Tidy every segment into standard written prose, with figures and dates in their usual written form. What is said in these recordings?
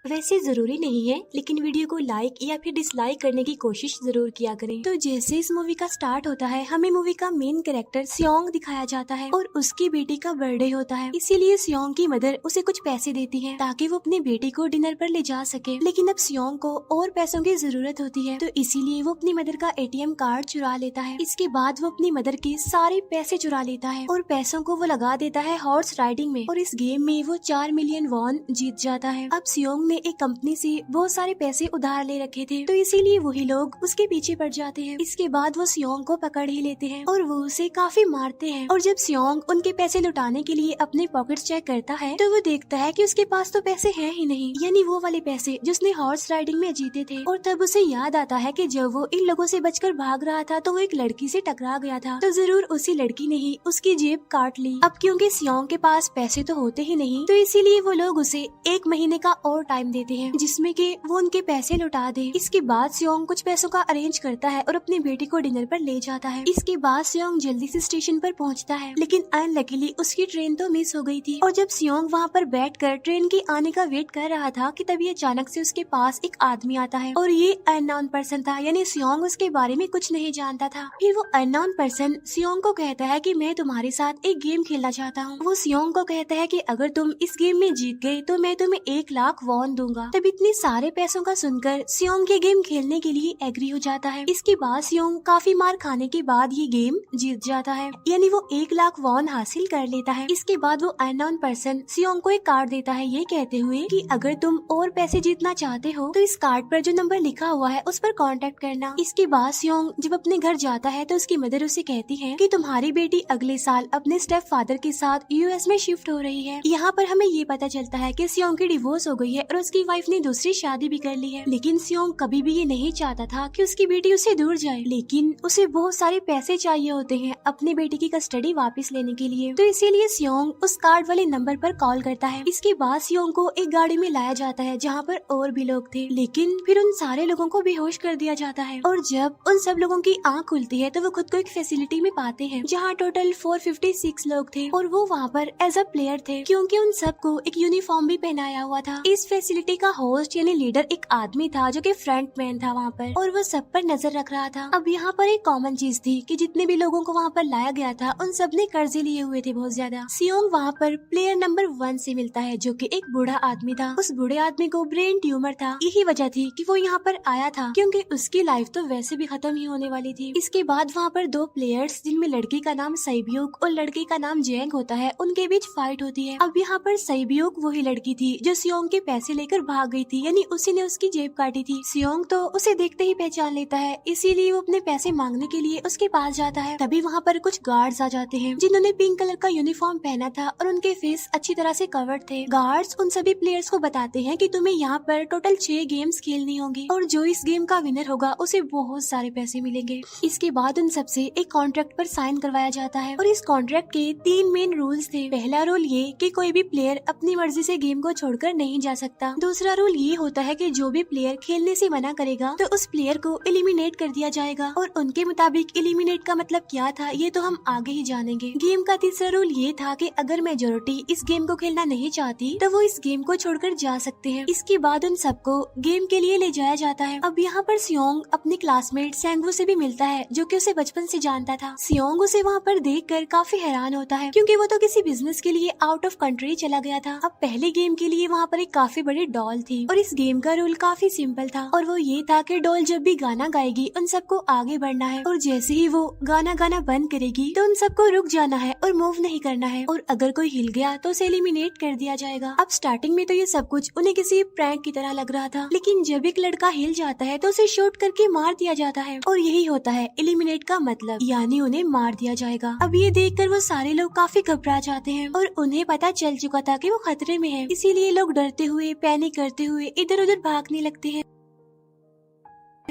वैसे जरूरी नहीं है, लेकिन वीडियो को लाइक या फिर डिसलाइक करने की कोशिश जरूर किया करें। तो जैसे इस मूवी का स्टार्ट होता है, हमें मूवी का मेन कैरेक्टर सियोंग दिखाया जाता है और उसकी बेटी का बर्थडे होता है। इसीलिए सियोंग की मदर उसे कुछ पैसे देती है ताकि वो अपनी बेटी को डिनर पर ले जा सके। लेकिन अब सियोंग को और पैसों की जरूरत होती है, तो इसीलिए वो अपनी मदर का एटीएम कार्ड चुरा लेता है। इसके बाद वो अपनी मदर के सारे पैसे चुरा लेता है और पैसों को वो लगा देता है हॉर्स राइडिंग में, और इस गेम में वो 4 मिलियन वॉन जीत जाता है। अब सियोंग ने एक कंपनी से बहुत सारे पैसे उधार ले रखे थे, तो इसीलिए वही लोग उसके पीछे पड़ जाते हैं। इसके बाद वो सियोंग को पकड़ ही लेते हैं और वो उसे काफी मारते हैं। और जब सियोंग उनके पैसे लुटाने के लिए अपने पॉकेट्स चेक करता है, तो वो देखता है कि उसके पास तो पैसे हैं ही नहीं, यानी वो वाले पैसे जिसने हॉर्स राइडिंग में जीते थे। और तब उसे याद आता है कि जब वो इन लोगों से बचकर भाग रहा था तो वो एक लड़की से टकरा गया था, तो जरूर उसी लड़की ने ही उसकी जेब काट ली। अब क्योंकि सियोंग के पास पैसे तो होते ही नहीं, तो इसीलिए वो लोग उसे 1 महीने का और टाइम देते हैं जिसमें कि वो उनके पैसे लौटा दे। इसके बाद सियोंग कुछ पैसों का अरेंज करता है और अपनी बेटी को डिनर पर ले जाता है। इसके बाद सियोंग जल्दी से स्टेशन पर पहुंचता है, लेकिन अनलकीली उसकी ट्रेन तो मिस हो गई थी। और जब सियोंग वहां पर बैठकर ट्रेन के आने का वेट कर रहा था कि तभी अचानक से उसके पास एक आदमी आता है, और ये अननोन पर्सन था, यानी सियोंग उसके बारे में कुछ नहीं जानता था। फिर वो अननोन पर्सन सियोंग को कहता है कि मैं तुम्हारे साथ एक गेम खेलना चाहता हूँ। वो सियोंग को कहता है कि अगर तुम इस गेम में जीत गए तो मैं तुम्हें 1 लाख वॉन दूंगा। तब इतने सारे पैसों का सुनकर सियोंग ये गेम खेलने के लिए एग्री हो जाता है। इसके बाद सियोंग काफी मार खाने के बाद ये गेम जीत जाता है, यानी वो 1 लाख वॉन हासिल कर लेता है। इसके बाद वो अननोन पर्सन सियोंग को एक कार्ड देता है, ये कहते हुए कि अगर तुम और पैसे जीतना चाहते हो तो इस कार्ड पर जो नंबर लिखा हुआ है उस पर कांटेक्ट करना। इसके बाद सियोंग जब अपने घर जाता है तो उसकी मदर उसे कहती है कि तुम्हारी बेटी अगले साल अपने स्टेप फादर के साथ यूएस में शिफ्ट हो रही है। यहाँ पर हमें ये पता चलता है कि सियोंग की डिवोर्स हो गई है और उसकी वाइफ ने दूसरी शादी भी कर ली है। लेकिन सियोंग कभी भी ये नहीं चाहता था कि उसकी बेटी उससे दूर जाए, लेकिन उसे बहुत सारे पैसे चाहिए होते हैं अपनी बेटी की कस्टडी वापस लेने के लिए, तो इसीलिए सियोंग उस कार्ड वाले नंबर पर कॉल करता है। इसके बाद सियोंग को एक गाड़ी में लाया जाता है जहाँ पर और भी लोग थे, लेकिन फिर उन सारे लोगों को बेहोश कर दिया जाता है। और जब उन सब लोगों की आँख खुलती है तो वो खुद को एक फैसिलिटी में पाते हैं जहाँ टोटल 456 लोग थे, और वो वहाँ पर एज अ प्लेयर थे क्योंकि उन सबको एक यूनिफॉर्म भी पहनाया हुआ था। इस फैसिलिटी का होस्ट यानी लीडर एक आदमी था जो कि फ्रंट मैन था वहाँ पर, और वो सब पर नजर रख रहा था। अब यहाँ पर एक कॉमन चीज थी कि जितने भी लोगों को वहाँ पर लाया गया था उन सब ने कर्जे लिए हुए थे बहुत ज्यादा। सियोंग वहाँ पर प्लेयर नंबर 1 से मिलता है जो कि एक बूढ़ा आदमी था। उस बूढ़े आदमी को ब्रेन ट्यूमर था, यही वजह थी कि वो यहाँ पर आया था क्योंकि उसकी लाइफ तो वैसे भी खत्म ही होने वाली थी। इसके बाद वहाँ पर 2 प्लेयर्स जिनमें लड़की का नाम सैब्यूक और लड़के का नाम जेंग होता है, उनके बीच फाइट होती है। अब यहाँ पर सैब्यूक वही लड़की थी जो सियोंग के पैसे लेकर भाग गई थी, यानी उसी ने उसकी जेब काटी थी। सियोंग तो उसे देखते ही पहचान लेता है, इसीलिए वो अपने पैसे मांगने के लिए उसके पास जाता है। तभी वहाँ पर कुछ गार्ड्स आ जाते हैं जिन्होंने पिंक कलर का यूनिफॉर्म पहना था और उनके फेस अच्छी तरह से कवर्ड थे। गार्ड्स उन सभी प्लेयर्स को बताते हैं कि तुम्हें यहाँ पर टोटल 6 गेम्स खेलनी होंगी और जो इस गेम का विनर होगा उसे बहुत सारे पैसे मिलेंगे। इसके बाद उन सबसे एक कॉन्ट्रैक्ट पर साइन करवाया जाता है और इस कॉन्ट्रैक्ट के 3 मेन रूल्स थे। पहला रूल ये कि कोई भी प्लेयर अपनी मर्जी से गेम को छोड़कर नहीं जा सकता। दूसरा रूल ये होता है कि जो भी प्लेयर खेलने से मना करेगा तो उस प्लेयर को एलिमिनेट कर दिया जाएगा, और उनके मुताबिक एलिमिनेट का मतलब क्या था ये तो हम आगे ही जानेंगे। गेम का तीसरा रूल ये था कि अगर मेजोरिटी इस गेम को खेलना नहीं चाहती तो वो इस गेम को छोड़कर जा सकते हैं। इसके बाद उन सबको गेम के लिए ले जाया जाता है। अब यहाँ पर सियोंग अपनी क्लासमेट सैंगवू से भी मिलता है जो कि उसे बचपन से जानता था। सियोंग उसे वहाँ पर देखकर काफी हैरान होता है क्योंकि वो तो किसी बिजनेस के लिए आउट ऑफ कंट्री चला गया था। अब पहले गेम के लिए वहाँ पर एक काफी बड़ी डॉल थी और इस गेम का रूल काफी सिंपल था, और वो ये था कि डॉल जब भी गाना गाएगी उन सबको आगे बढ़ना है, और जैसे ही वो गाना गाना बंद करेगी तो उन सबको रुक जाना है और मूव नहीं करना है, और अगर कोई हिल गया तो उसे एलिमिनेट कर दिया जाएगा। अब स्टार्टिंग में तो ये सब कुछ उन्हें किसी प्रैंक की तरह लग रहा था, लेकिन जब एक लड़का हिल जाता है तो उसे शूट करके मार दिया जाता है, और यही होता है एलिमिनेट का मतलब, यानी उन्हें मार दिया जाएगा। अब ये देखकर वो सारे लोग काफी घबरा जाते हैं और उन्हें पता चल चुका था कि वो खतरे में है, इसीलिए लोग डरते हुए पैनिक करते हुए इधर उधर भागने लगते हैं।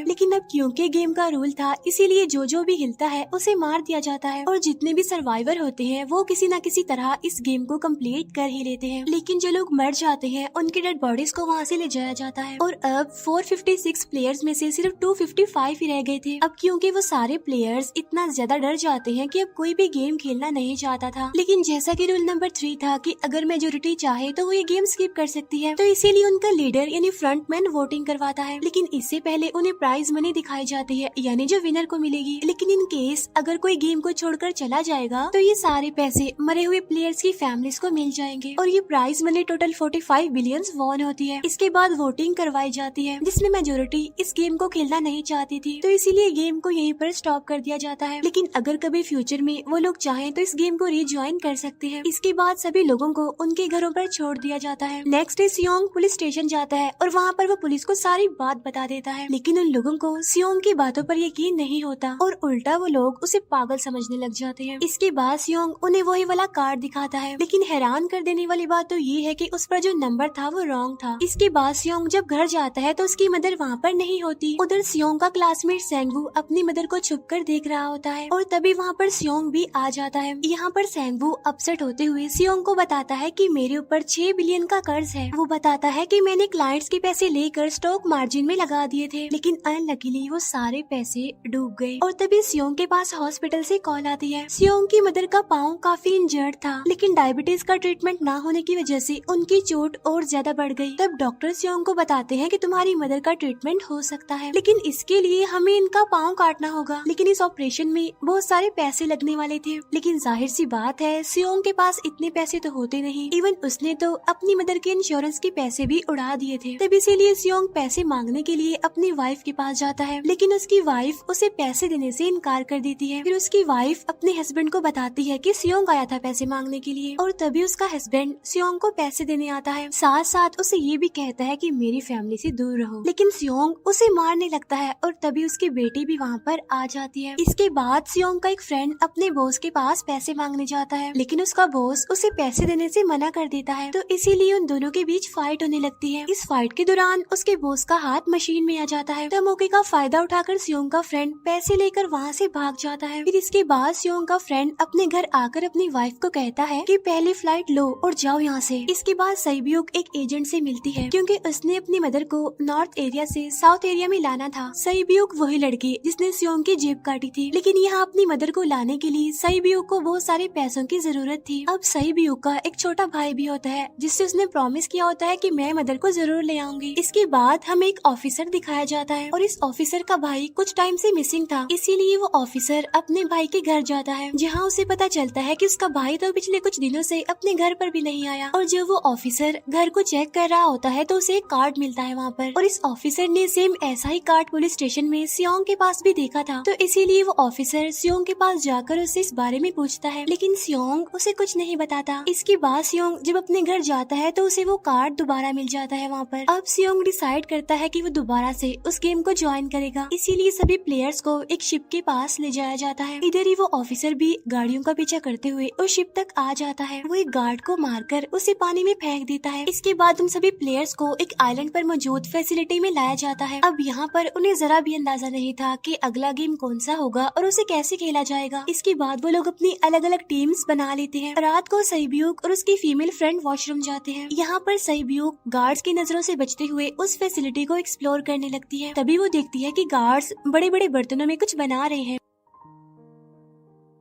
लेकिन अब क्योंकि गेम का रूल था इसीलिए जो भी हिलता है उसे मार दिया जाता है और जितने भी सर्वाइवर होते हैं वो किसी न किसी तरह इस गेम को कंप्लीट कर ही लेते हैं। लेकिन जो लोग मर जाते हैं उनकी डेड बॉडीज को वहाँ से ले जाया जाता है और अब 456 प्लेयर्स में से सिर्फ 255 ही रह गए थे। अब क्योंकि वो सारे प्लेयर्स इतना ज्यादा डर जाते हैं कि अब कोई भी गेम खेलना नहीं चाहता था। लेकिन जैसा कि रूल नंबर 3 था कि अगर मेजोरिटी चाहे तो वो ये गेम स्किप कर सकती है, तो इसीलिए उनका लीडर यानी फ्रंटमैन वोटिंग करवाता है। लेकिन इससे पहले उन्हें प्राइज मनी दिखाई जाती है यानी जो विनर को मिलेगी। लेकिन इन केस अगर कोई गेम को छोड़कर चला जाएगा तो ये सारे पैसे मरे हुए प्लेयर्स की फैमिलीज को मिल जाएंगे और ये prize money total 45 billion won होती है। इसके बाद वोटिंग करवाई जाती है जिसमें मेजोरिटी इस गेम को खेलना नहीं चाहती थी, तो इसीलिए गेम को यहीं पर स्टॉप कर दिया जाता है। लेकिन अगर कभी फ्यूचर में वो लोग चाहें तो इस गेम को रिज्वाइन कर सकते हैं। इसके बाद सभी लोगों को उनके घरों पर छोड़ दिया जाता है। नेक्स्ट डे सियोंग पुलिस स्टेशन जाता है और वहाँ पर वो पुलिस को सारी बात बता देता है। लेकिन उन लोगों को सियोंग की बातों पर यकीन नहीं होता और उल्टा वो लोग उसे पागल समझने लग जाते हैं। इसके बाद सियोंग उन्हें वही वाला कार्ड दिखाता है, लेकिन हैरान कर देने वाली बात तो ये है कि उस पर जो नंबर था वो रॉन्ग था। इसके बाद सियोंग जब घर जाता है तो उसकी मदर वहाँ पर नहीं होती। उधर सियोंग का क्लासमेट सेंगवू अपनी मदर को छुपकर देख रहा होता है और तभी वहाँ पर सियोंग भी आ जाता है। यहाँ पर सेंगवू अपसेट होते हुए सियोंग को बताता है कि मेरे ऊपर 6 बिलियन का कर्ज है। वो बताता है कि मैंने क्लाइंट्स के पैसे लेकर स्टॉक मार्जिन में लगा दिए थे, लेकिन अनलकीली वो सारे पैसे डूब गए। और तभी सियोंग के पास हॉस्पिटल से कॉल आती है। सियोंग की मदर का पाँव काफी इंजर्ड था, लेकिन डायबिटीज का ट्रीटमेंट ना होने की वजह से उनकी चोट और ज्यादा बढ़ गई। तब डॉक्टर सियोंग को बताते हैं कि तुम्हारी मदर का ट्रीटमेंट हो सकता है, लेकिन इसके लिए हमें इनका पाँव काटना होगा। लेकिन इस ऑपरेशन में बहुत सारे पैसे लगने वाले थे। लेकिन जाहिर सी बात है सियोंग के पास इतने पैसे तो होते नहीं। इवन उसने तो अपनी मदर के इंश्योरेंस के पैसे भी उड़ा दिए थे। तब इसीलिए सियोंग पैसे मांगने के लिए अपनी वाइफ के पास जाता है, लेकिन उसकी वाइफ उसे पैसे देने से इनकार कर देती है। फिर उसकी वाइफ अपने हस्बैंड को बताती है कि सियोंग आया था पैसे मांगने के लिए और तभी उसका हस्बैंड सियोंग को पैसे देने आता है। साथ साथ उसे ये भी कहता है कि मेरी फैमिली से दूर रहो। लेकिन सियोंग उसे मारने लगता है और तभी उसकी बेटी भी वहाँ पर आ जाती है। इसके बाद सियोंग का एक फ्रेंड अपने बॉस के पास पैसे मांगने जाता है, लेकिन उसका बॉस उसे पैसे देने से मना कर देता है, तो इसीलिए उन दोनों के बीच फाइट होने लगती है। इस फाइट के दौरान उसके बॉस का हाथ मशीन में आ जाता है, तो मौके का फायदा उठाकर सियोंग का फ्रेंड पैसे लेकर वहाँ से भाग जाता है। फिर इसके बाद सियोंग का फ्रेंड अपने घर आकर अपनी वाइफ को कहता है कि पहली फ्लाइट लो और जाओ यहाँ से। इसके बाद सईब्यूक एक एजेंट से मिलती है क्योंकि उसने अपनी मदर को नॉर्थ एरिया से साउथ एरिया में लाना था। सईब्यूक वही लड़की जिसने सियोंग की जेब काटी थी, लेकिन यहाँ अपनी मदर को लाने के लिए सईब्यूक को बहुत सारे पैसों की जरूरत थी। अब सईब्यूक का एक छोटा भाई भी होता है जिससे उसने प्रॉमिस किया होता है कि मैं मदर को जरूर ले आऊंगी। इसके बाद हमें एक ऑफिसर दिखाया जाता है और इस ऑफिसर का भाई कुछ टाइम से मिसिंग था, इसीलिए वो ऑफिसर अपने भाई के घर जाता है, जहाँ उसे पता चलता है कि उसका भाई तो पिछले कुछ दिनों से अपने घर पर भी नहीं आया। और जब वो ऑफिसर घर को चेक कर रहा होता है तो उसे एक कार्ड मिलता है वहाँ पर, और इस ऑफिसर ने सेम ऐसा ही कार्ड पुलिस स्टेशन में सियोंग के पास भी देखा था, तो इसीलिए वो ऑफिसर सियोंग के पास जाकर उससे इस बारे में पूछता है, लेकिन सियोंग उसे कुछ नहीं बताता। इसके बाद सियोंग जब अपने घर जाता है तो उसे वो कार्ड दोबारा मिल जाता है वहाँ पर। अब सियोंग डिसाइड करता है कि वो दोबारा से उस गेम को ज्वाइन करेगा, इसीलिए सभी प्लेयर्स को एक शिप के पास ले जाया जाता है। इधर ही वो ऑफिसर भी गाड़ियों का पीछा करते हुए उस शिप तक आ जाता है। वो एक गार्ड को मारकर उसे पानी में फेंक देता है। इसके बाद उन सभी प्लेयर्स को एक आइलैंड पर मौजूद फैसिलिटी में लाया जाता है। अब यहाँ पर उन्हें जरा भी अंदाजा नहीं था कि अगला गेम कौन सा होगा और उसे कैसे खेला जाएगा। इसके बाद वो लोग अपनी अलग अलग टीम्स बना लेते हैं। रात को सईब्यूक और उसकी फीमेल फ्रेंड वॉशरूम जाते हैं। यहाँ पर सईब्यूक गार्ड्स की नजरों से बचते हुए उस फैसिलिटी को एक्सप्लोर करने लगती है। तभी वो देखती है कि गार्ड्स बड़े बड़े बर्तनों में कुछ बना रहे हैं,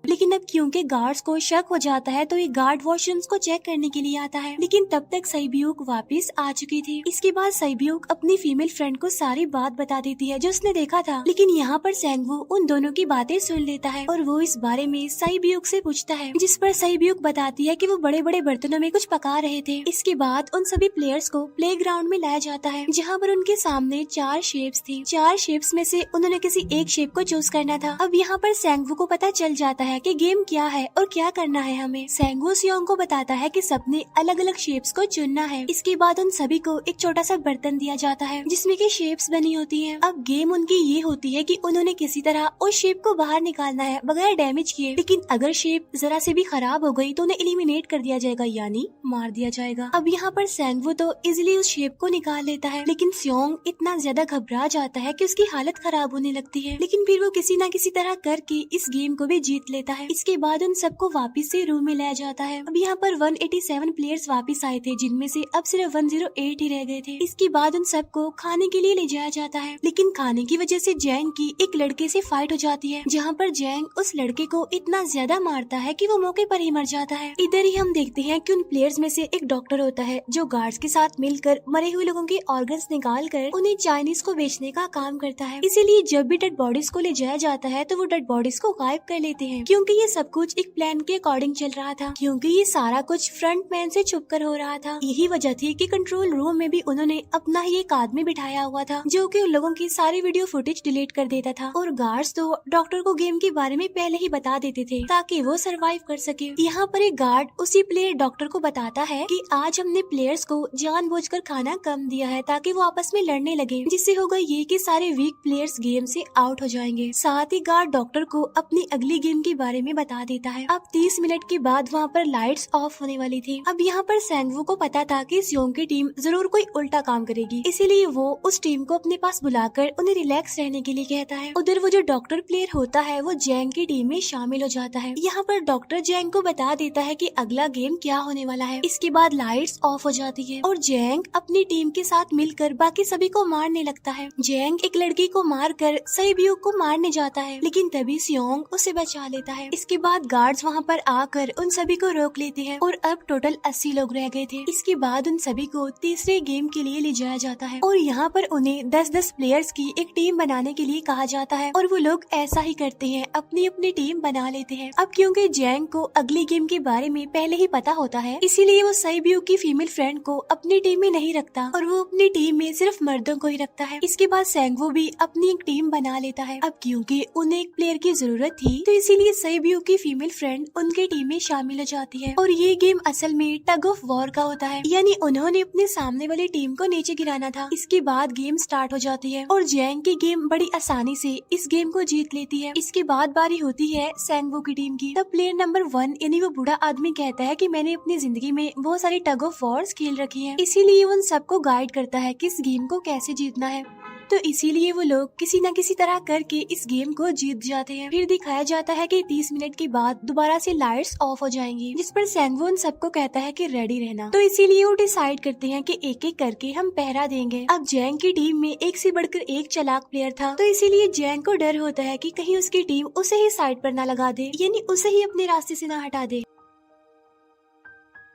लेकिन अब क्योंकि गार्ड्स को शक हो जाता है तो ये गार्ड वॉशरूम्स को चेक करने के लिए आता है, लेकिन तब तक सईब्यूक वापस आ चुकी थी। इसके बाद सईब्यूक अपनी फीमेल फ्रेंड को सारी बात बता देती है जो उसने देखा था, लेकिन यहाँ पर सेंगवू उन दोनों की बातें सुन लेता है और वो इस बारे में सईब्यूक से पूछता है, जिस पर सईब्यूक बताती है कि वो बड़े बड़े बर्तनों में कुछ पका रहे थे। इसके बाद उन सभी प्लेयर्स को प्ले ग्राउंड में लाया जाता है, जहाँ पर उनके सामने 4 शेप्स थी। 4 शेप्स में से उन्होंने किसी एक शेप को चूज करना था। अब यहाँ पर सेंगवू को पता चल जाता है कि गेम क्या है और क्या करना है हमें। सेंगवू सियोंग को बताता है कि सबने अलग अलग शेप्स को चुनना है। इसके बाद उन सभी को एक छोटा सा बर्तन दिया जाता है जिसमें की शेप्स बनी होती है। अब गेम उनकी ये होती है कि उन्होंने किसी तरह उस शेप को बाहर निकालना है बगैर डैमेज किए, लेकिन अगर शेप जरा से भी खराब हो गई तो उन्हें एलिमिनेट कर दिया जाएगा, यानी मार दिया जाएगा। अब यहाँ पर सेंगवू तो इजिली उस शेप को निकाल लेता है, लेकिन सियोंग इतना ज्यादा घबरा जाता है कि उसकी हालत खराब होने लगती है, लेकिन फिर वो किसी न किसी तरह करके इस गेम को भी जीत लेता है। इसके बाद उन सबको वापस से रूम में लाया जाता है। अब यहाँ पर 187 प्लेयर्स वापस आए थे, जिनमें से अब सिर्फ 108 ही रह गए थे। इसके बाद उन सबको खाने के लिए ले जाया जाता है, लेकिन खाने की वजह से जैंग की एक लड़के से फाइट हो जाती है, जहाँ पर जैंग उस लड़के को इतना ज्यादा मारता है कि वो मौके पर ही मर जाता है। इधर ही हम देखते हैं कि उन प्लेयर्स में से एक डॉक्टर होता है जो गार्ड्स के साथ मिलकर मरे हुए लोगों के ऑर्गन्स निकाल कर उन्हें चाइनीज को बेचने का काम करता है। इसीलिए जब भी डेड बॉडीज को ले जाया जाता है तो वो डेड बॉडीज को गायब कर लेते हैं, क्योंकि ये सब कुछ एक प्लान के अकॉर्डिंग चल रहा था, क्योंकि ये सारा कुछ फ्रंट मैन से छुप कर हो रहा था। यही वजह थी कि कंट्रोल रूम में भी उन्होंने अपना ही एक आदमी बिठाया हुआ था जो कि उन लोगों की सारी वीडियो फुटेज डिलीट कर देता था, और गार्ड्स तो डॉक्टर को गेम के बारे में पहले ही बता देते थे ताकि वो सरवाइव कर सके। यहाँ पर एक गार्ड उसी प्लेयर डॉक्टर को बताता है कि आज हमने प्लेयर्स को जानबूझकर खाना कम दिया है ताकि वो आपस में लड़ने लगे, जिससे होगा ये कि सारे वीक प्लेयर्स गेम से आउट हो जाएंगे। साथ ही गार्ड डॉक्टर को अपनी अगली गेम के बारे में बता देता है। अब 30 मिनट के बाद वहाँ पर लाइट्स ऑफ होने वाली थी। अब यहाँ पर सेंगवू को पता था कि सियोंग की टीम जरूर कोई उल्टा काम करेगी, इसीलिए वो उस टीम को अपने पास बुलाकर उन्हें रिलैक्स रहने के लिए कहता है। उधर वो जो डॉक्टर प्लेयर होता है वो जैंग की टीम में शामिल हो जाता है। यहाँ पर डॉक्टर जैंग को बता देता है कि अगला गेम क्या होने वाला है। इसके बाद लाइट्स ऑफ हो जाती है और जैंग अपनी टीम के साथ मिलकर बाकी सभी को मारने लगता है। जैंग एक लड़की को मारकर सईब्यू को मारने जाता है, लेकिन तभी सियोंग उसे बचा लेता है। इसके बाद गार्ड्स वहाँ पर आकर उन सभी को रोक लेते हैं और अब टोटल 80 लोग रह गए थे। इसके बाद उन सभी को तीसरे गेम के लिए ले जाया जाता है और यहाँ पर उन्हें 10-10 प्लेयर्स की एक टीम बनाने के लिए कहा जाता है, और वो लोग ऐसा ही करते हैं, अपनी अपनी टीम बना लेते हैं। अब क्योंकि जैंग को अगली गेम के बारे में पहले ही पता होता है, इसीलिए वो सईब्यू की फीमेल फ्रेंड को अपनी टीम में नहीं रखता और वो अपनी टीम में सिर्फ मर्दों को ही रखता है। इसके बाद सेंगवू भी अपनी एक टीम बना लेता है। अब क्योंकि उन्हें एक प्लेयर की जरूरत थी तो इसीलिए सईब्यू की फीमेल फ्रेंड उनके टीम में शामिल हो जाती है, और ये गेम असल में टग ऑफ वॉर का होता है, यानी उन्होंने अपने सामने वाली टीम को नीचे गिराना था। इसके बाद गेम स्टार्ट हो जाती है और जैंग की गेम बड़ी आसानी से इस गेम को जीत लेती है। इसके बाद बारी होती है सेंगवू की टीम की। तब प्लेयर नंबर 1 यानी वो बूढ़ा आदमी कहता है कि मैंने अपनी जिंदगी में बहुत सारी टग ऑफ वॉर्स खेल रखी है, इसीलिए उन सबको गाइड करता है कि इस गेम को कैसे जीतना है। तो इसीलिए वो लोग किसी न किसी तरह करके इस गेम को जीत जाते हैं। फिर दिखाया जाता है कि 30 मिनट के बाद दोबारा से लाइट्स ऑफ हो जाएंगी, जिस पर सेंगवू उन सबको कहता है कि रेडी रहना। तो इसीलिए वो डिसाइड करते हैं कि एक एक करके हम पहरा देंगे। अब जैंग की टीम में एक से बढ़कर एक चालाक प्लेयर था, तो इसीलिए जैंग को डर होता है कि कहीं उसकी टीम उसे ही साइड पर न लगा दे, यानी उसे ही अपने रास्ते से न हटा दे।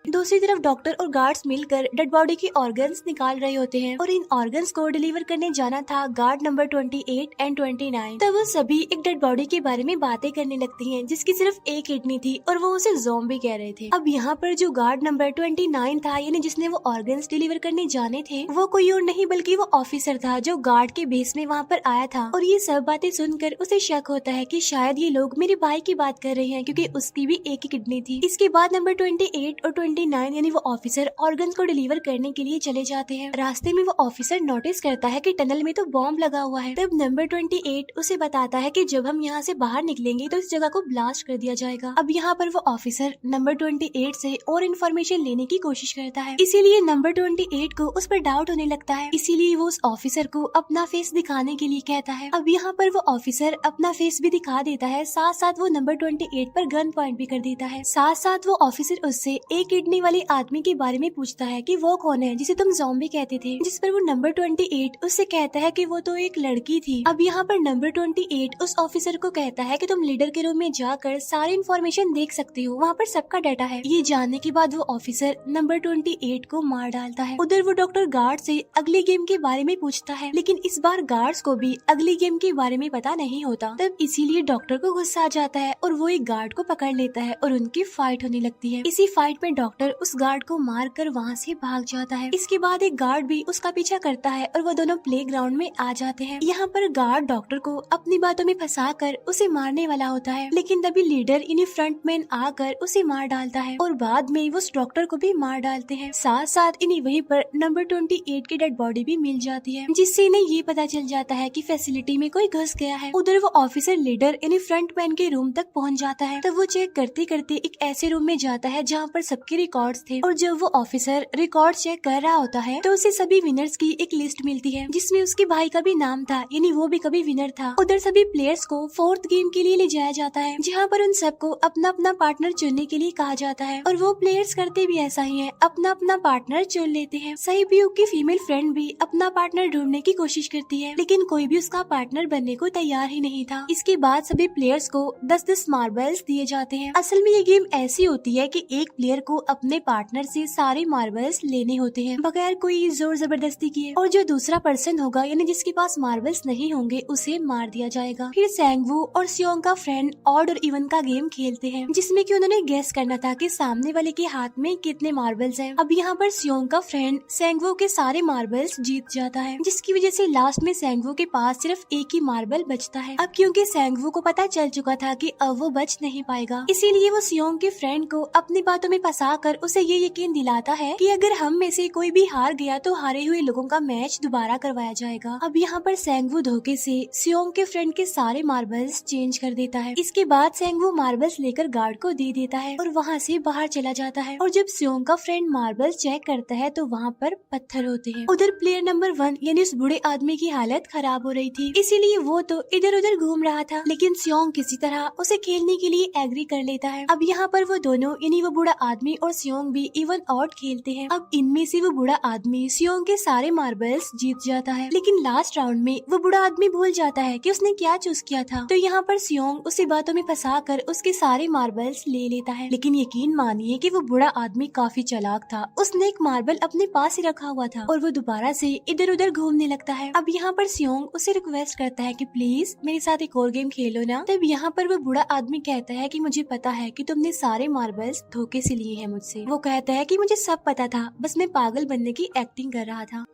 दूसरी तरफ डॉक्टर और गार्ड्स मिलकर डेड बॉडी की ऑर्गन्स निकाल रहे होते हैं और इन ऑर्गन्स को डिलीवर करने जाना था गार्ड नंबर 28 एंड 29। तब वो सभी एक डेड बॉडी के बारे में बातें करने लगती हैं जिसकी सिर्फ एक किडनी थी और वो उसे ज़ॉम्बी कह रहे थे। अब यहाँ पर जो गार्ड नंबर 29 था, यानी जिसने वो ऑर्गन्स डिलीवर करने जाने थे, वो कोई और नहीं बल्कि वो ऑफिसर था जो गार्ड के बेस में वहाँ पर आया था। और ये सब बातें सुनकर उसे शक होता है कि शायद ये लोग मेरे भाई की बात कर रहे हैं, क्योंकि उसकी भी एक ही किडनी थी। इसके बाद नंबर 28 और 29 यानी वो ऑफिसर ऑर्गन्स को डिलीवर करने के लिए चले जाते हैं। रास्ते में वो ऑफिसर नोटिस करता है कि टनल में तो बॉम्ब लगा हुआ है। तब नंबर 28 उसे बताता है कि जब हम यहाँ से बाहर निकलेंगे तो इस जगह को ब्लास्ट कर दिया जाएगा। अब यहाँ पर वो ऑफिसर नंबर 28 से और इन्फॉर्मेशन लेने की कोशिश करता है, इसीलिए नंबर 28 को उस पर डाउट होने लगता है, इसीलिए वो उस ऑफिसर को अपना फेस दिखाने के लिए कहता है। अब यहाँ पर वो ऑफिसर अपना फेस भी दिखा देता है, साथ साथ वो नंबर 28 पर गन पॉइंट भी कर देता है। साथ साथ वो ऑफिसर उससे एक किडनी वाले आदमी के बारे में पूछता है कि वो कौन है जिसे तुम ज़ॉम्बी कहते थे, जिस पर वो नंबर 28 उससे कहता है कि वो तो एक लड़की थी। अब यहाँ पर नंबर 28 उस ऑफिसर को कहता है कि तुम लीडर के रूम में जाकर सारी इन्फॉर्मेशन देख सकते हो, वहाँ पर सबका डाटा है। ये जानने के बाद वो ऑफिसर नंबर 28 को मार डालता है। उधर वो डॉक्टर गार्ड से अगली गेम के बारे में पूछता है, लेकिन इस बार गार्ड्स को भी अगली गेम के बारे में पता नहीं होता। तब इसीलिए डॉक्टर को गुस्सा आ जाता है और वो एक गार्ड को पकड़ लेता है और उनकी फाइट होने लगती है। इसी फाइट में डॉक्टर डॉक्टर उस गार्ड को मार कर वहाँ से भाग जाता है। इसके बाद एक गार्ड भी उसका पीछा करता है और वो दोनों प्लेग्राउंड में आ जाते हैं। यहाँ पर गार्ड डॉक्टर को अपनी बातों में फंसा कर उसे मारने वाला होता है, लेकिन तभी लीडर यानी फ्रंटमैन आकर उसे मार डालता है और बाद में वो उस डॉक्टर को भी मार डालते हैं। साथ साथ इन्हें वहीं पर नंबर 28 की डेड बॉडी भी मिल जाती है, जिससे इन्हें ये पता चल जाता है कि फैसिलिटी में कोई घुस गया है। उधर वो ऑफिसर लीडर यानी फ्रंटमैन के रूम तक पहुंच जाता है। तब वो चेक करते करते एक ऐसे रूम में जाता है जहाँ पर सबके रिकॉर्ड्स थे, और जब वो ऑफिसर रिकॉर्ड चेक कर रहा होता है तो उसे सभी विनर्स की एक लिस्ट मिलती है, जिसमें उसके भाई का भी नाम था, यानी वो भी कभी विनर था। उधर सभी प्लेयर्स को 4th गेम के लिए ले जाया जाता है, जहाँ पर उन सबको अपना अपना पार्टनर चुनने के लिए कहा जाता है, और वो प्लेयर्स करते भी ऐसा ही है, अपना अपना पार्टनर चुन लेते हैं। सहीब्यूक की फीमेल फ्रेंड भी अपना पार्टनर ढूंढने की कोशिश करती है, लेकिन कोई भी उसका पार्टनर बनने को तैयार ही नहीं था। इसके बाद सभी प्लेयर्स को 10-10 मार्बल्स दिए जाते हैं। असल में ये गेम ऐसी होती है कि एक प्लेयर को अपने पार्टनर से सारे मार्बल्स लेने होते हैं बगैर कोई जोर जबरदस्ती किए, और जो दूसरा पर्सन होगा यानी जिसके पास मार्बल्स नहीं होंगे उसे मार दिया जाएगा। फिर सैंगवू और सियोंग का फ्रेंड ऑड और इवन का गेम खेलते हैं, जिसमें कि उन्होंने गेस करना था कि सामने वाले के हाथ में कितने मार्बल्स हैं। अब यहाँ पर सियोंग का फ्रेंड सैंगवू के सारे मार्बल्स जीत जाता है, जिसकी वजह से लास्ट में सैंगवू के पास सिर्फ एक ही मार्बल बचता है। अब क्योंकि सैंगवू को पता चल चुका था कि अब वो बच नहीं पाएगा, इसीलिए वो सियोंग के फ्रेंड को अपनी बातों में फंसा कर उसे ये यकीन दिलाता है कि अगर हम में से कोई भी हार गया तो हारे हुए लोगों का मैच दोबारा करवाया जाएगा। अब यहाँ पर सैंगवू धोखे से सियोंग के फ्रेंड के सारे मार्बल्स चेंज कर देता है। इसके बाद सैंगवू मार्बल्स लेकर गार्ड को दे देता है और वहाँ से बाहर चला जाता है, और जब सियोंग का फ्रेंड मार्बल्स चेक करता है तो वहाँ पर पत्थर होते हैं। उधर प्लेयर नंबर 1 यानी उस बूढ़े आदमी की हालत खराब हो रही थी, इसीलिए वो तो इधर उधर घूम रहा था, लेकिन सियोंग किसी तरह उसे खेलने के लिए एग्री कर लेता है। अब यहाँ पर वो दोनों यानी वो बूढ़ा आदमी और सियोंग भी इवन आउट खेलते हैं। अब इनमें से वो बूढ़ा आदमी सियोंग के सारे मार्बल्स जीत जाता है, लेकिन लास्ट राउंड में वो बूढ़ा आदमी भूल जाता है कि उसने क्या चूज किया था। तो यहाँ पर सियोंग उसे बातों में फंसा कर उसके सारे मार्बल्स ले लेता है, लेकिन यकीन मानिए कि वो बूढ़ा आदमी काफी चालाक था। उसने एक मार्बल अपने पास ही रखा हुआ था और वो दोबारा से इधर उधर घूमने लगता है। अब यहाँ पर सियोंग उसे रिक्वेस्ट करता है कि प्लीज मेरे साथ एक और गेम खेलो ना। तब यहाँ पर वो बूढ़ा आदमी कहता है कि मुझे पता है कि तुमने सारे मार्बल्स धोखे से लिए हैं मुझसे। वो कहता है कि मुझे सब पता था, बस मैं पागल बनने की एक्टिंग कर रहा था।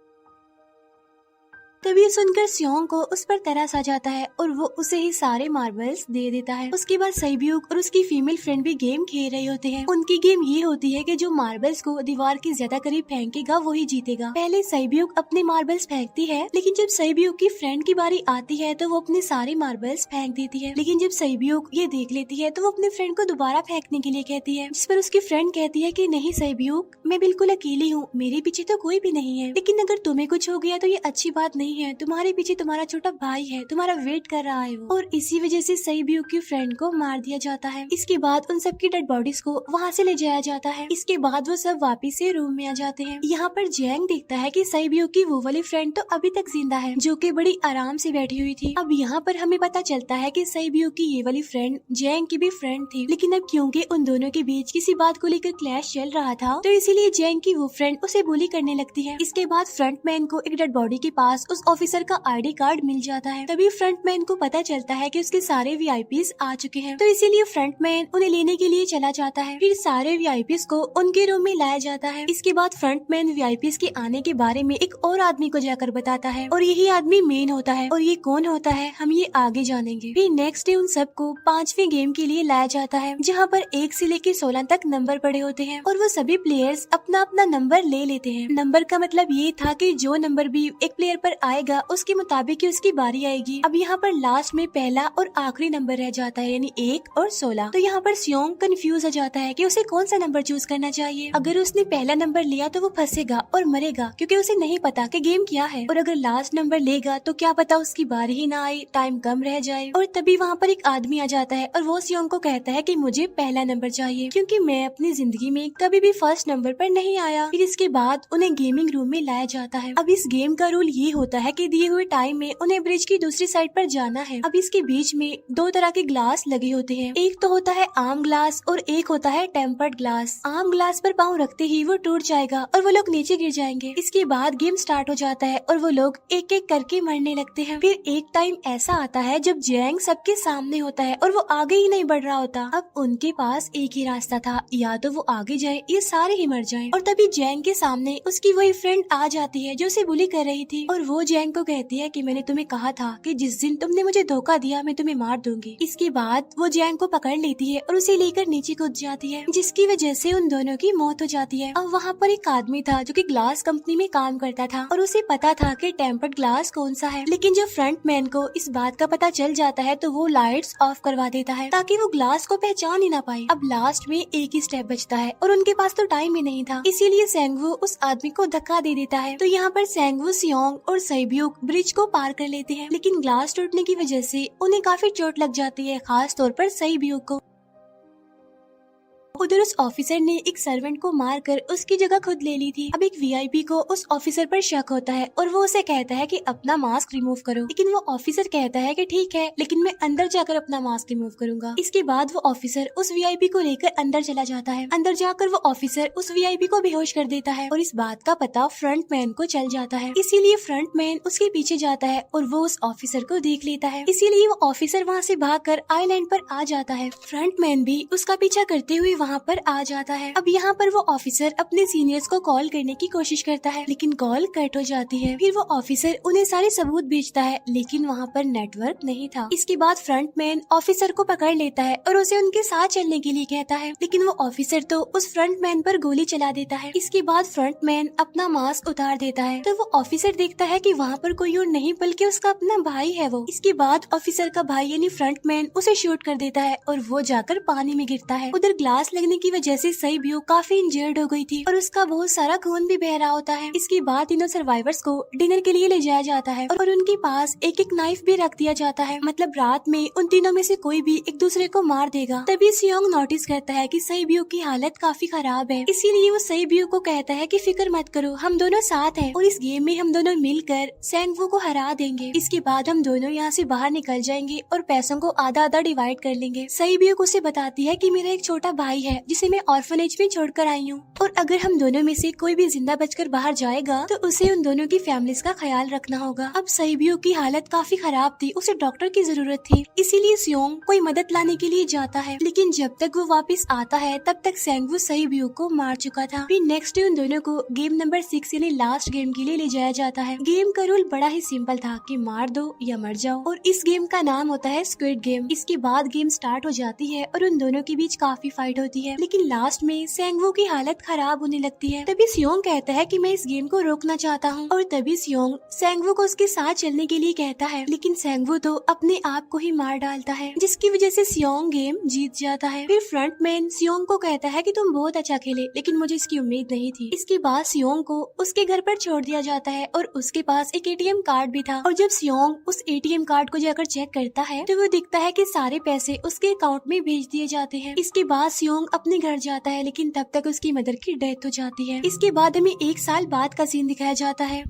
तभी सुनकर सियोंग को उस पर तरस आ जाता है और वो उसे ही सारे मार्बल्स दे देता है। उसके बाद सहीब्यूक और उसकी फीमेल फ्रेंड भी गेम खेल रहे होते हैं। उनकी गेम ये होती है कि जो मार्बल्स को दीवार के ज्यादा करीब फेंकेगा वो ही जीतेगा। पहले सहीब्यूक अपने मार्बल्स फेंकती है, लेकिन जब सहीब्यूक की फ्रेंड की बारी आती है तो वो अपने सारे मार्बल्स फेंक देती है। लेकिन जब सहीब्यूक ये देख लेती है तो वो अपने फ्रेंड को दोबारा फेंकने के लिए कहती है, जिस पर उसकी फ्रेंड कहती है कि नहीं सहीब्यूक, मैं बिल्कुल अकेली हूँ, मेरे पीछे तो कोई भी नहीं है, लेकिन अगर तुम्हें कुछ हो गया तो ये अच्छी बात नहीं है, तुम्हारे पीछे तुम्हारा छोटा भाई है, तुम्हारा वेट कर रहा है वो। और इसी वजह से सहीब्यूक की फ्रेंड को मार दिया जाता है। इसके बाद उन सबकी डेड बॉडीज को वहाँ से ले जाया जाता है। इसके बाद वो सब वापिस से रूम में आ जाते हैं। यहाँ पर जैंग देखता है कि सहीब्यूक की वो वाली फ्रेंड तो अभी तक जिंदा है, जो कि बड़ी आराम से बैठी हुई थी। अब यहाँ पर हमें पता चलता है कि सहीब्यूक की ये वाली फ्रेंड जैंग की भी फ्रेंड थी, लेकिन अब क्योंकि उन दोनों के बीच किसी बात को लेकर क्लैश चल रहा था तो इसीलिए जैंग की वो फ्रेंड उसे बुली करने लगती है। इसके बाद फ्रंटमैन को एक डेड बॉडी के पास उस ऑफिसर का आईडी कार्ड मिल जाता है। तभी फ्रंटमैन को पता चलता है कि उसके सारे वीआईपीज आ चुके हैं, तो इसीलिए फ्रंटमैन उन्हें लेने के लिए चला जाता है। फिर सारे वीआईपीज को उनके रूम में लाया जाता है। इसके बाद फ्रंटमैन वीआईपीज के आने के बारे में एक और आदमी को जाकर बताता है, और यही आदमी मेन होता है। और ये कौन होता है हम ये आगे जानेंगे। फिर नेक्स्ट डे उन सबको 5वें गेम के लिए लाया जाता है, जहाँ पर 1 से लेकर 16 तक नंबर पड़े होते हैं, और वो सभी प्लेयर्स अपना अपना नंबर ले लेते हैं। नंबर का मतलब ये था कि जो नंबर भी एक प्लेयर पर आएगा उसके मुताबिक उसकी बारी आएगी। अब यहाँ पर लास्ट में पहला और आखिरी नंबर रह जाता है, यानी 1 और 16। तो यहाँ पर सियोंग कंफ्यूज हो जाता है कि उसे कौन सा नंबर चूज करना चाहिए। अगर उसने पहला नंबर लिया तो वो फंसेगा और मरेगा, क्योंकि उसे नहीं पता कि गेम क्या है। और अगर लास्ट नंबर लेगा तो क्या पता उसकी बारी ही ना आए, टाइम कम रह जाए। और तभी वहाँ पर एक आदमी आ जाता है और वो सियोंग को कहता है कि मुझे पहला नंबर चाहिए, क्योंकि मैं अपनी जिंदगी में कभी भी फर्स्ट नंबर पर नहीं आया। फिर इसके बाद उन्हें गेमिंग रूम में लाया जाता है। अब इस गेम का रूल ये होता है कि दिए हुए टाइम में उन्हें ब्रिज की दूसरी साइड पर जाना है। अब इसके बीच में दो तरह के ग्लास लगे होते हैं, एक तो होता है आम ग्लास और एक होता है टेम्पर्ड ग्लास। आम ग्लास पर पाँव रखते ही वो टूट जाएगा और वो लोग नीचे गिर जाएंगे। इसके बाद गेम स्टार्ट हो जाता है और वो लोग एक एक करके मरने लगते हैं। फिर एक टाइम ऐसा आता है जब जैंग सबके सामने होता है और वो आगे ही नहीं बढ़ रहा होता। अब उनके पास एक ही रास्ता था, या तो वो आगे जाए या सारे ही मर जाएं। और तभी जैंग के सामने उसकी वही फ्रेंड आ जाती है जो उसे बुली कर रही थी, और वो जैंग को कहती है कि मैंने तुम्हें कहा था कि जिस दिन तुमने मुझे धोखा दिया मैं तुम्हें मार दूंगी। इसके बाद वो जैंग को पकड़ लेती है और उसे लेकर नीचे कूद जाती है, जिसकी वजह से उन दोनों की मौत हो जाती है। अब वहाँ पर एक आदमी था जो कि ग्लास कंपनी में काम करता था और उसे पता था कि टेम्पर्ड ग्लास कौन सा है, लेकिन जब फ्रंट मैन को इस बात का पता चल जाता है तो वो लाइट्स ऑफ करवा देता है ताकि वो ग्लास को पहचान ही ना पाए। अब लास्ट में एक ही स्टेप बचता है और उनके पास तो टाइम ही नहीं था, इसीलिए सेंगवू उस आदमी को धक्का दे देता है। तो यहाँ पर सेंगवू, सियोंग और सैब्यूक ब्रिज को पार कर लेते हैं, लेकिन ग्लास टूटने की वजह से उन्हें काफी चोट लग जाती है, खास तौर पर सैब्यूक को। उधर उस ऑफिसर ने एक सर्वेंट को मारकर उसकी जगह खुद ले ली थी। अब एक वीआईपी को उस ऑफिसर पर शक होता है और वो उसे कहता है कि अपना मास्क रिमूव करो, लेकिन वो ऑफिसर कहता है कि ठीक है, लेकिन मैं अंदर जाकर अपना मास्क रिमूव करूंगा। इसके बाद वो ऑफिसर उस वीआईपी को लेकर अंदर चला जाता है। अंदर जाकर वो ऑफिसर उस वीआईपी को बेहोश कर देता है और इस बात का पता फ्रंट मैन को चल जाता है, इसीलिए फ्रंट मैन उसके पीछे जाता है और वो उस ऑफिसर को देख लेता है, इसीलिए वो ऑफिसर वहाँ से भागकर आइलैंड पर आ जाता है। फ्रंट मैन भी उसका पीछा करते हुए वहाँ पर आ जाता है। अब यहाँ पर वो ऑफिसर अपने सीनियर्स को कॉल करने की कोशिश करता है, लेकिन कॉल कट हो जाती है। फिर वो ऑफिसर उन्हें सारे सबूत भेजता है, लेकिन वहाँ पर नेटवर्क नहीं था। इसके बाद फ्रंट मैन ऑफिसर को पकड़ लेता है और उसे उनके साथ चलने के लिए कहता है, लेकिन वो ऑफिसर तो उस फ्रंट मैन पर गोली चला देता है। इसके बाद फ्रंट मैन अपना मास्क उतार देता है, तो वो ऑफिसर देखता है कि वहाँ पर कोई और नहीं बल्कि उसका अपना भाई है वो। इसके बाद ऑफिसर का भाई यानी फ्रंट मैन उसे शूट कर देता है और वो जाकर पानी में गिरता है। उधर ग्लास लगने की वजह से सैब्यूक काफी इंजर्ड हो गई थी और उसका बहुत सारा खून भी बह रहा होता है। इसके बाद तीनों सर्वाइवर्स को डिनर के लिए ले जाया जाता है और उनके पास एक एक नाइफ भी रख दिया जाता है, मतलब रात में उन तीनों में से कोई भी एक दूसरे को मार देगा। तभी सियोंग नोटिस करता है कि सैब्यूक की हालत काफी खराब है, इसीलिए वो सैब्यूक को कहता है कि फिक्र मत करो, हम दोनों साथ हैं और इस गेम में हम दोनों मिलकर सेंगवू को हरा देंगे। इसके बाद हम दोनों यहाँ से बाहर निकल जाएंगे और पैसों को आधा आधा डिवाइड कर लेंगे। सैब्यूक उसे बताती है कि मेरा एक छोटा भाई है जिसे मैं ऑर्फनेज में छोड़कर आई हूँ, और अगर हम दोनों में से कोई भी जिंदा बचकर बाहर जाएगा तो उसे उन दोनों की फैमिलीज का ख्याल रखना होगा। अब सैब्यूक की हालत काफी खराब थी, उसे डॉक्टर की जरूरत थी, इसीलिए सियोंग कोई मदद लाने के लिए जाता है, लेकिन जब तक वो वापस आता है तब तक सेंगवू सैब्यूक को मार चुका था। फिर नेक्स्ट डे उन दोनों को गेम नंबर 6 यानी लास्ट गेम के लिए ले जाया जाता है। गेम का रूल बड़ा ही सिंपल था कि मार दो या मर जाओ, और इस गेम का नाम होता है स्क्विड गेम। इसके बाद गेम स्टार्ट हो जाती है और उन दोनों के बीच काफी फाइट होती है, लेकिन लास्ट में सेंगवू की हालत खराब होने लगती है। तभी सियोंग कहता है कि मैं इस गेम को रोकना चाहता हूँ, और तभी सियोंग सेंगवू को उसके साथ चलने के लिए कहता है, लेकिन सेंगवू तो अपने आप को ही मार डालता है, जिसकी वजह से सियोंग गेम जीत जाता है। फिर फ्रंट मैन सियोंग को कहता है कि तुम बहुत अच्छा खेले, लेकिन मुझे इसकी उम्मीद नहीं थी। इसके बाद सियोंग को उसके घर पर छोड़ दिया जाता है और उसके पास एक एटीएम कार्ड भी था, और जब सियोंग उस एटीएम कार्ड को जाकर चेक करता है तो वो दिखता है कि सारे पैसे उसके अकाउंट में भेज दिए जाते हैं। इसके बाद सियोंग अपने घर जाता है, लेकिन तब तक उसकी मदर की डेथ हो जाती है। इसके बाद हमें 1 साल बाद का सीन दिखाया जाता है,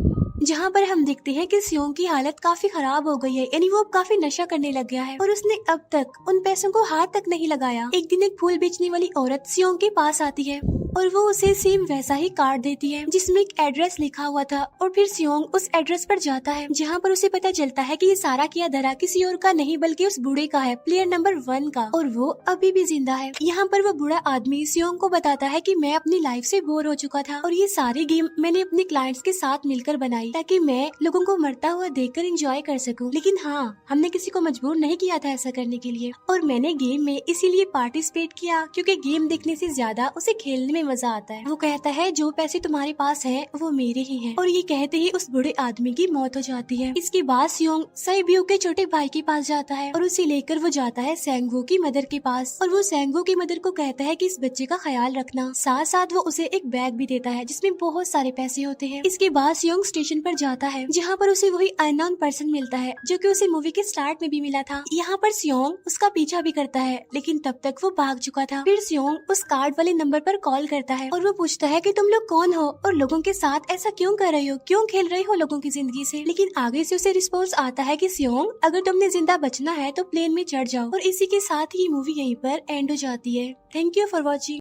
जहाँ पर हम देखते हैं कि सियोंग की हालत काफी खराब हो गई है, यानी वो अब काफी नशा करने लग गया है और उसने अब तक उन पैसों को हाथ तक नहीं लगाया। एक दिन एक फूल बेचने वाली औरत सियोंग के पास आती है और वो उसे सेम वैसा ही कार्ड देती है जिसमें एक एड्रेस लिखा हुआ था, और फिर सियोंग उस एड्रेस पर जाता है, जहाँ पर उसे पता चलता है कि ये सारा किया धरा किसी और का नहीं बल्कि उस बूढ़े का है, प्लेयर नंबर 1 का, और वो अभी भी जिंदा है। यहाँ पर वो बूढ़ा आदमी सियोंग को बताता है कि मैं अपनी लाइफ से बोर हो चुका था और ये सारी गेम मैंने अपने क्लाइंट्स के साथ मिलकर बनाई ताकि मैं लोगों को मरता हुआ देखकर एंजॉय कर सकूं, लेकिन हाँ, हमने किसी को मजबूर नहीं किया था ऐसा करने के लिए, और मैंने गेम में इसीलिए पार्टिसिपेट किया क्योंकि गेम देखने से ज्यादा उसे खेलने में मजा आता है। वो कहता है जो पैसे तुम्हारे पास है वो मेरे ही हैं, और ये कहते ही उस बूढ़े आदमी की मौत हो जाती है। इसके बाद सियोंग सैब्यूक के छोटे भाई के पास जाता है और उसे लेकर वो जाता है सेंगवू की मदर के पास, और वो सेंगवू की मदर को कहता है कि इस बच्चे का ख्याल रखना, साथ साथ वो उसे एक बैग भी देता है जिसमें बहुत सारे पैसे होते हैं। इसके बाद सियोंग स्टेशन पर जाता है, जहाँ पर उसे वही अननोन पर्सन मिलता है जो कि उसे मूवी के स्टार्ट में भी मिला था। यहाँ पर सियोंग उसका पीछा भी करता है, लेकिन तब तक वो भाग चुका था। फिर सियोंग उस कार्ड वाले नंबर पर कॉल करता है और वो पूछता है कि तुम लोग कौन हो और लोगों के साथ ऐसा क्यों कर रहे हो, क्यों खेल रहे हो लोगों की जिंदगी से। लेकिन आगे से उसे रिस्पॉन्स आता है कि सियोंग, अगर तुमने जिंदा बचना है तो प्लेन में चढ़ जाओ। और इसी के साथ ये मूवी यहीं पर एंड हो जाती है। Thank you for watching.